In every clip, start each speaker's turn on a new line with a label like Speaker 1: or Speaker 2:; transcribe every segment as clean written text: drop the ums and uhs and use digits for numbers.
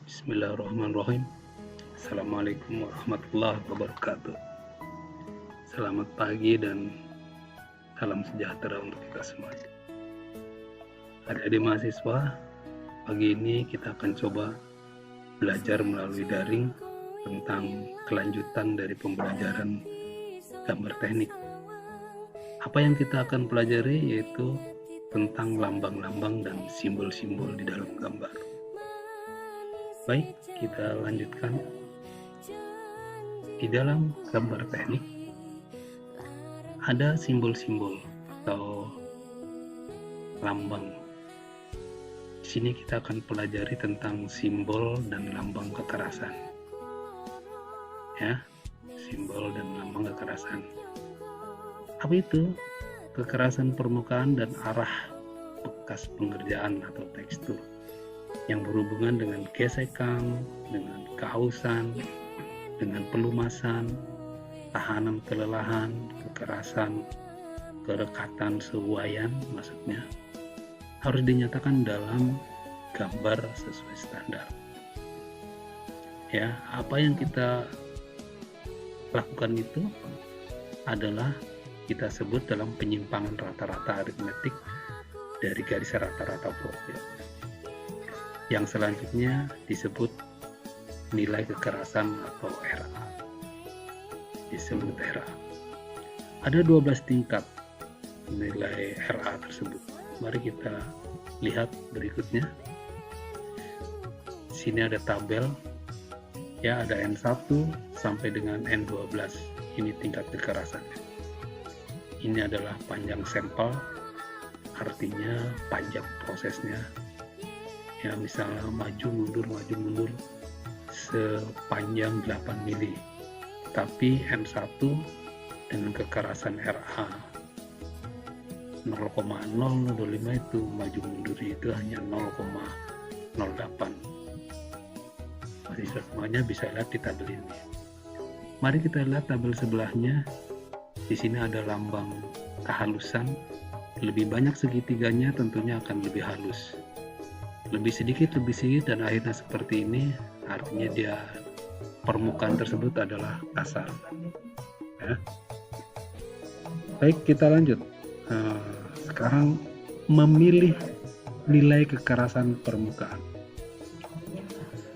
Speaker 1: Bismillahirrahmanirrahim. Assalamualaikum warahmatullahi wabarakatuh. Selamat pagi dan salam sejahtera untuk kita semua. Adik-adik mahasiswa, pagi ini kita akan coba belajar melalui daring tentang kelanjutan dari pembelajaran gambar teknik. Apa yang kita akan pelajari yaitu tentang lambang-lambang dan simbol-simbol di dalam gambar. Baik, kita lanjutkan. Di dalam gambar teknik ada simbol-simbol atau lambang. Di sini kita akan pelajari tentang simbol dan lambang kekerasan. Ya, simbol dan lambang kekerasan. Apa itu? Kekerasan permukaan dan arah bekas pengerjaan atau tekstur yang berhubungan dengan gesekan, dengan kehausan, dengan pelumasan, tahanan kelelahan, kekerasan, kerekatan seuaian, maksudnya harus dinyatakan dalam gambar sesuai standar. Ya, apa yang kita lakukan itu adalah kita sebut dalam penyimpangan rata-rata aritmetik dari garis rata-rata profil. Yang selanjutnya disebut nilai kekerasan atau RA. Disebut RA. Ada 12 tingkat nilai RA tersebut. Mari kita lihat berikutnya. Sini ada tabel. Ya, ada N1 sampai dengan N12. Ini tingkat kekerasannya. Ini adalah panjang sampel, artinya panjang prosesnya. Ya, misalnya maju mundur sepanjang 8 mili. Tapi N1 dengan kekerasan RA 0,005 itu maju mundur itu hanya 0,08. Masih semuanya bisa lihat di tabel ini. Mari kita lihat tabel sebelahnya. Di sini ada lambang kehalusan. Lebih banyak segitiganya tentunya akan lebih halus. Lebih sedikit, dan akhirnya seperti ini, artinya dia permukaan tersebut adalah kasar. Ya. Baik, kita lanjut. Sekarang memilih nilai kekerasan permukaan.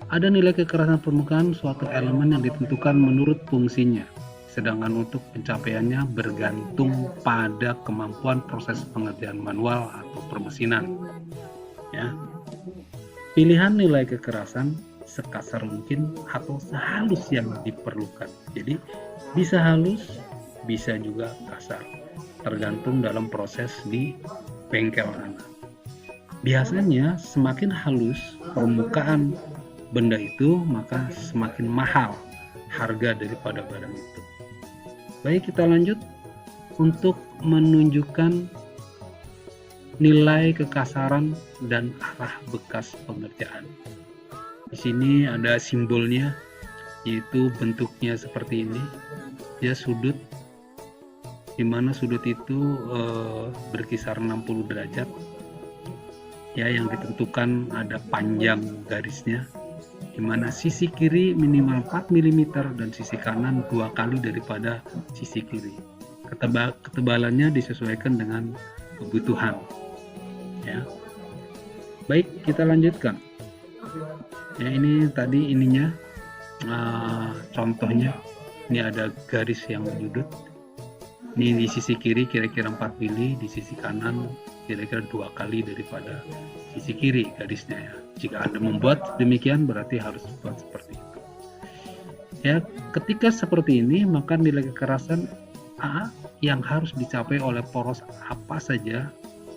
Speaker 1: Ada nilai kekerasan permukaan suatu elemen yang ditentukan menurut fungsinya, sedangkan untuk pencapaiannya bergantung pada kemampuan proses pengerjaan manual atau permesinan. Ya. Pilihan nilai kekerasan sekasar mungkin atau sehalus yang diperlukan. Jadi bisa halus, bisa juga kasar, tergantung dalam proses di bengkel sana. Biasanya semakin halus permukaan benda itu, maka semakin mahal harga daripada barang itu. Baik, kita lanjut untuk menunjukkan nilai kekasaran dan arah bekas pengerjaan. Di sini ada simbolnya, yaitu bentuknya seperti ini. Dia sudut, di mana sudut itu berkisar 60 derajat. Ya, yang ditentukan ada panjang garisnya, di mana sisi kiri minimal 4 mm dan sisi kanan 2 kali daripada sisi kiri. Ketebalannya disesuaikan dengan kebutuhan. Ya. Baik, kita lanjutkan. Ya, ini tadi ininya contohnya. Ini ada garis yang menyudut. Ini di sisi kiri kira-kira 4 mili, di sisi kanan kira-kira 2 kali daripada sisi kiri garisnya ya. Jika Anda membuat demikian berarti harus buat seperti itu. Ya, ketika seperti ini maka nilai kekerasan A yang harus dicapai oleh poros apa saja,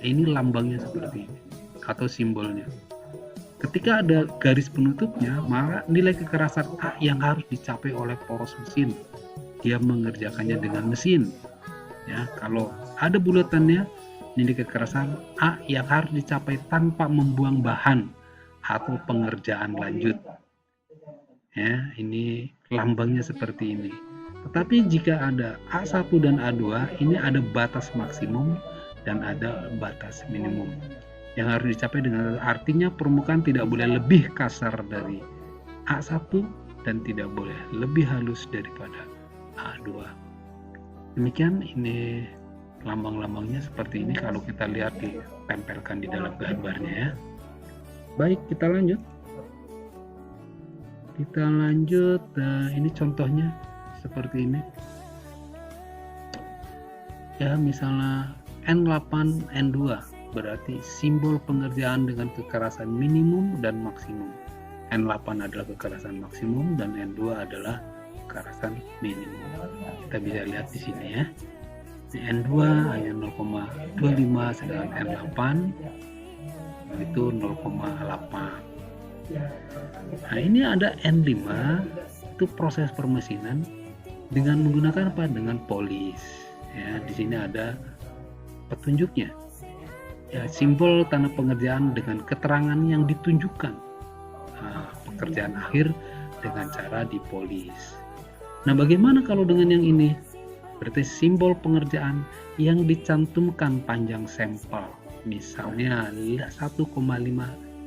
Speaker 1: ini lambangnya seperti ini atau simbolnya. Ketika ada garis penutupnya, maka nilai kekerasan A yang harus dicapai oleh poros mesin. Dia mengerjakannya dengan mesin. Ya, kalau ada bulatannya, nilai kekerasan A yang harus dicapai tanpa membuang bahan atau pengerjaan lanjut. Ya, ini lambangnya seperti ini. Tetapi jika ada A1 dan A2, ini ada batas maksimum dan ada batas minimum yang harus dicapai dengan artinya permukaan tidak boleh lebih kasar dari A1 dan tidak boleh lebih halus daripada A2. Demikian ini lambang-lambangnya seperti ini kalau kita lihat ditempelkan di dalam gambarnya ya. Baik, kita lanjut. Ini contohnya seperti ini. Ya, misalnya N8, N2 berarti simbol pengerjaan dengan kekerasan minimum dan maksimum. N8 adalah kekerasan maksimum dan N2 adalah kekerasan minimum. Kita bisa lihat di sini ya. N2 hanya 0,25 sedangkan N8 itu 0,8. Nah, ini ada N5 itu proses permesinan dengan menggunakan apa? Dengan polis. Ya, di sini ada petunjuknya. Ya, simbol tanda pengerjaan dengan keterangan yang ditunjukkan. Pekerjaan akhir dengan cara dipolis. Nah, bagaimana kalau dengan yang ini? Berarti simbol pengerjaan yang dicantumkan panjang sampel. Misalnya 1,5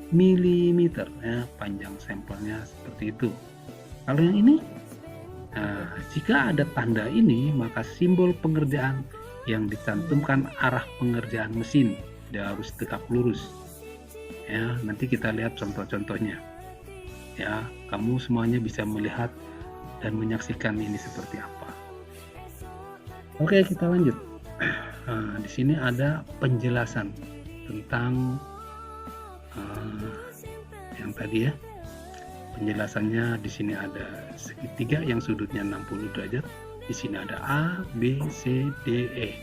Speaker 1: mm ya, panjang sampelnya seperti itu. Kalau yang ini, jika ada tanda ini, maka simbol pengerjaan yang dicantumkan arah pengerjaan mesin dia harus tegak lurus. Ya, nanti kita lihat contoh-contohnya. Ya, kamu semuanya bisa melihat dan menyaksikan ini seperti apa. Oke, kita lanjut. Di sini ada penjelasan tentang yang tadi ya. Penjelasannya di sini ada segitiga yang sudutnya 60 derajat. Di sini ada A, B, C, D, E.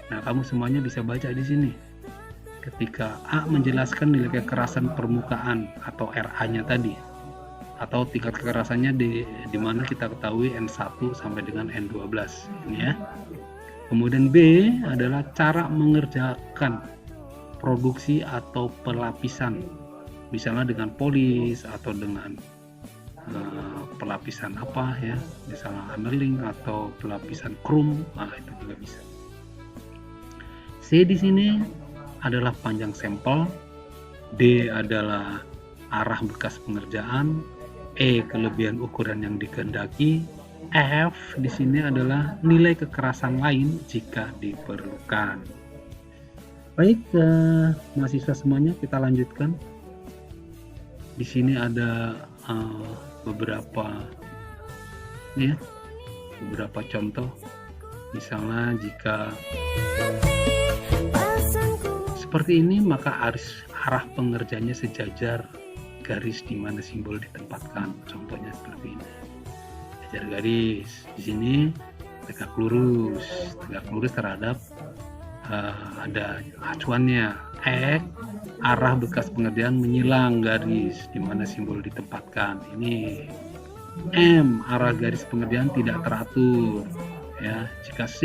Speaker 1: Nah, kamu semuanya bisa baca di sini. Ketika A menjelaskan nilai kekerasan permukaan atau RA-nya tadi, atau tingkat kekerasannya di mana kita ketahui N1 sampai dengan N12 ini ya. Kemudian B adalah cara mengerjakan produksi atau pelapisan, misalnya dengan polis atau dengan pelapisan apa ya, misalnya annealing atau pelapisan chrome, itu juga bisa. C di sini adalah panjang sampel, D adalah arah bekas pengerjaan, E kelebihan ukuran yang dikehendaki, F di sini adalah nilai kekerasan lain jika diperlukan. Baik, mahasiswa semuanya, kita lanjutkan. Di sini ada beberapa contoh. Misalnya jika seperti ini, maka arah pengerjanya sejajar garis di mana simbol ditempatkan. Contohnya seperti ini. Sejajar garis. Di sini tegak lurus terhadap ada acuannya. Arah bekas pengerjaan menyilang garis di mana simbol ditempatkan. Ini M, arah garis pengerjaan tidak teratur. Ya, jika C,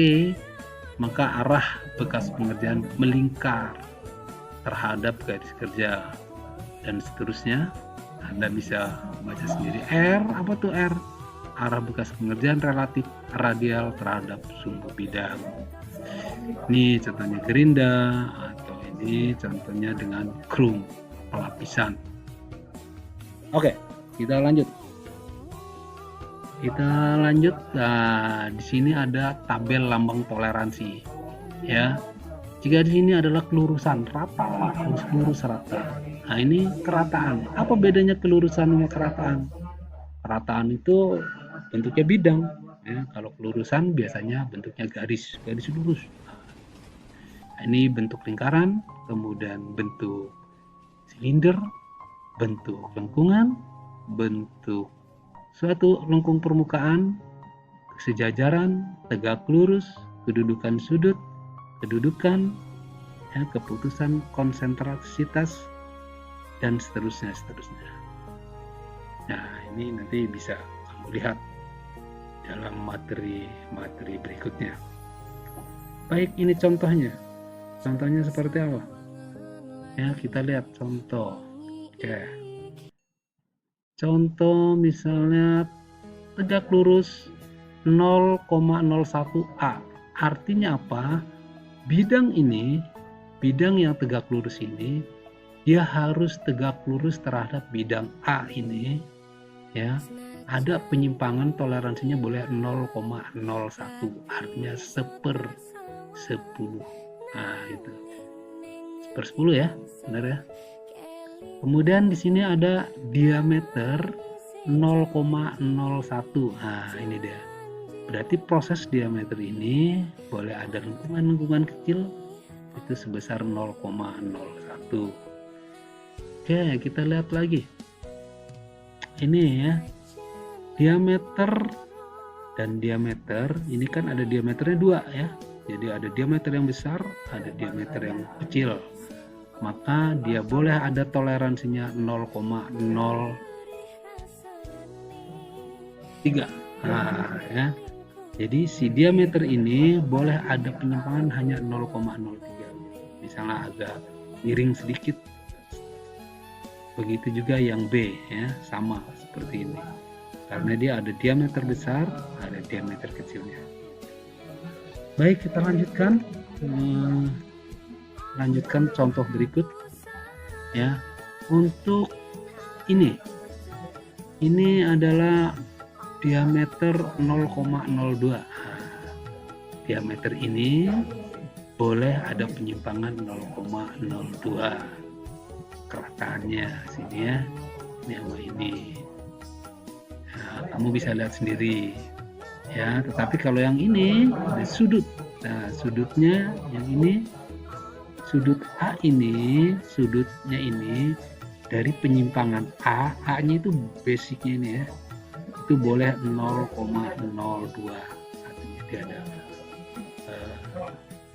Speaker 1: maka arah bekas pengerjaan melingkar terhadap garis kerja dan seterusnya. Anda bisa baca sendiri. R, apa tuh R? Arah bekas pengerjaan relatif radial terhadap sumbu bidang. Ini contohnya gerinda, atau ini contohnya dengan chrome, pelapisan. Oke, kita lanjut. Nah, di sini ada tabel lambang toleransi. Ya, jika di sini adalah kelurusan rata, harus lurus rata. Nah, ini kerataan. Apa bedanya kelurusan sama kerataan? Kerataan itu bentuknya bidang. Ya, kalau kelurusan biasanya bentuknya garis lurus. Nah, ini bentuk lingkaran, kemudian bentuk silinder, bentuk lengkungan, bentuk suatu lengkung permukaan, sejajaran, tegak lurus, kedudukan sudut, kedudukan, ya, keputusan konsentrasitas, dan seterusnya. Nah, ini nanti bisa kamu lihat dalam materi berikutnya. Baik, ini contohnya. Contohnya seperti apa? Ya, kita lihat contoh. Oke. Contoh misalnya tegak lurus 0,01 A. Artinya apa? Bidang yang tegak lurus ini, dia harus tegak lurus terhadap bidang A ini ya, ada penyimpangan toleransinya boleh 0,01, artinya 1/10. Nah, itu 1/10 ya, benar ya. Kemudian di sini ada diameter 0,01. Nah, ini dia. Berarti proses diameter ini boleh ada lengkungan-lengkungan kecil itu sebesar 0,01. Oke, kita lihat lagi. Ini ya, diameter dan diameter. Ini kan ada diameternya 2 ya. Jadi ada diameter yang besar, ada diameter yang kecil. Maka dia boleh ada toleransinya 0,03. Nah, ya. Jadi si diameter ini boleh ada penyimpangan hanya 0,03. Misalnya agak miring sedikit. Begitu juga yang B ya, sama seperti ini. Karena dia ada diameter besar, ada diameter kecilnya. Baik, kita lanjutkan. Lanjutkan contoh berikut ya. Untuk ini adalah diameter 0,02. Diameter ini boleh ada penyimpangan 0,02. Kerataannya sini ya, ini sama ini. Nah, kamu bisa lihat sendiri ya. Tetapi kalau yang ini ada sudut. Nah, sudutnya yang ini, sudut A ini, sudutnya ini dari penyimpangan A-nya itu basicnya ini ya, itu boleh 0,02, artinya dia ada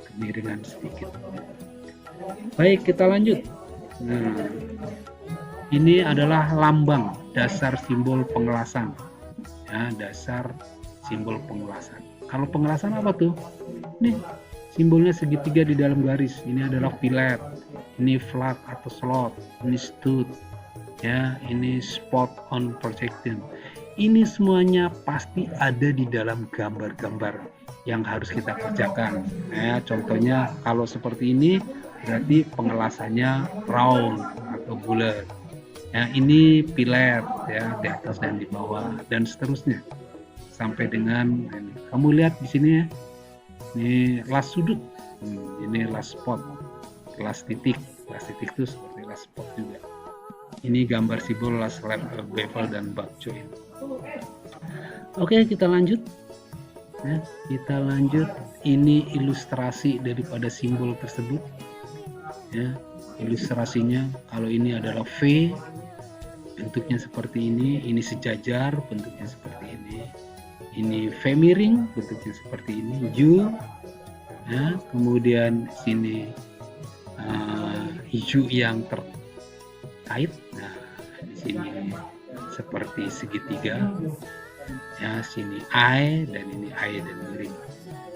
Speaker 1: kemiringan sedikit. Baik, kita lanjut. Nah, ini adalah lambang dasar simbol pengelasan ya, dasar simbol pengelasan. Kalau pengelasan apa tuh? Nih, simbolnya segitiga di dalam garis. Ini adalah fillet, ini flag atau slot, ini stud, ya, ini spot on projection. Ini semuanya pasti ada di dalam gambar-gambar yang harus kita kerjakan. Ya, contohnya kalau seperti ini berarti pengelasannya round atau bulat. Ya, ini fillet ya, di atas dan di bawah dan seterusnya sampai dengan ini. Kamu lihat di sini ya. Ini las sudut, ini las spot, las titik itu seperti las spot juga. Ini gambar simbol las bevel dan butt joint. Oke, kita lanjut. Ya, kita lanjut. Ini ilustrasi daripada simbol tersebut. Ya, ilustrasinya kalau ini adalah V, bentuknya seperti ini sejajar, bentuknya seperti ini. Ini V miring, bentuknya seperti ini, U, ya, kemudian sini hijau yang terkait, nah di sini seperti segitiga, ya, sini I dan ini I dan miring.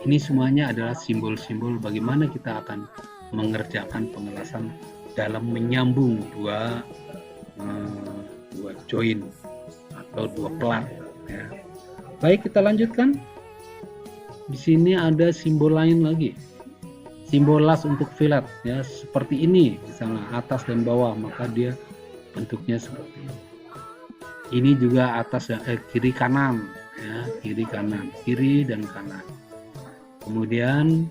Speaker 1: Ini semuanya adalah simbol-simbol bagaimana kita akan mengerjakan pengelasan dalam menyambung dua join atau dua pelat, ya. Baik, kita lanjutkan. Di sini ada simbol lain lagi. Simbol las untuk fillet ya, seperti ini misalnya atas dan bawah, maka dia bentuknya seperti ini. Ini juga atas kiri kanan ya, kiri kanan, kiri dan kanan. Kemudian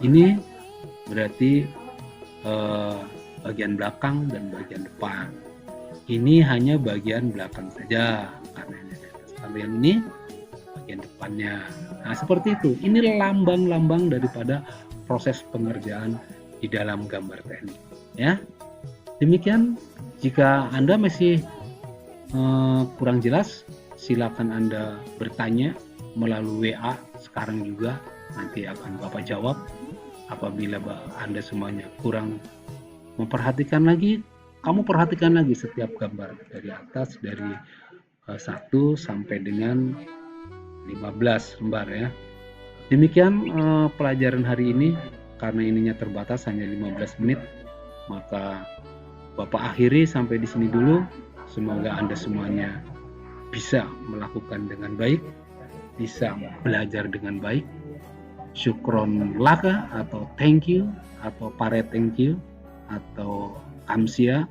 Speaker 1: ini berarti bagian belakang dan bagian depan. Ini hanya bagian belakang saja karena ini di atas. Kalau yang ini bagian depannya. Nah, seperti itu. Ini lambang-lambang daripada proses pengerjaan di dalam gambar teknik. Ya, demikian. Jika Anda masih kurang jelas, silakan Anda bertanya melalui WA sekarang juga. Nanti akan Bapak jawab. Apabila Anda semuanya kurang memperhatikan lagi, kamu perhatikan lagi setiap gambar dari atas, dari 1 sampai dengan 15 lembar ya. Demikian pelajaran hari ini. Karena ininya terbatas hanya 15 menit, maka Bapak akhiri sampai di sini dulu. Semoga Anda semuanya bisa melakukan dengan baik, bisa belajar dengan baik. Syukron laka atau thank you atau pare thank you atau kamsia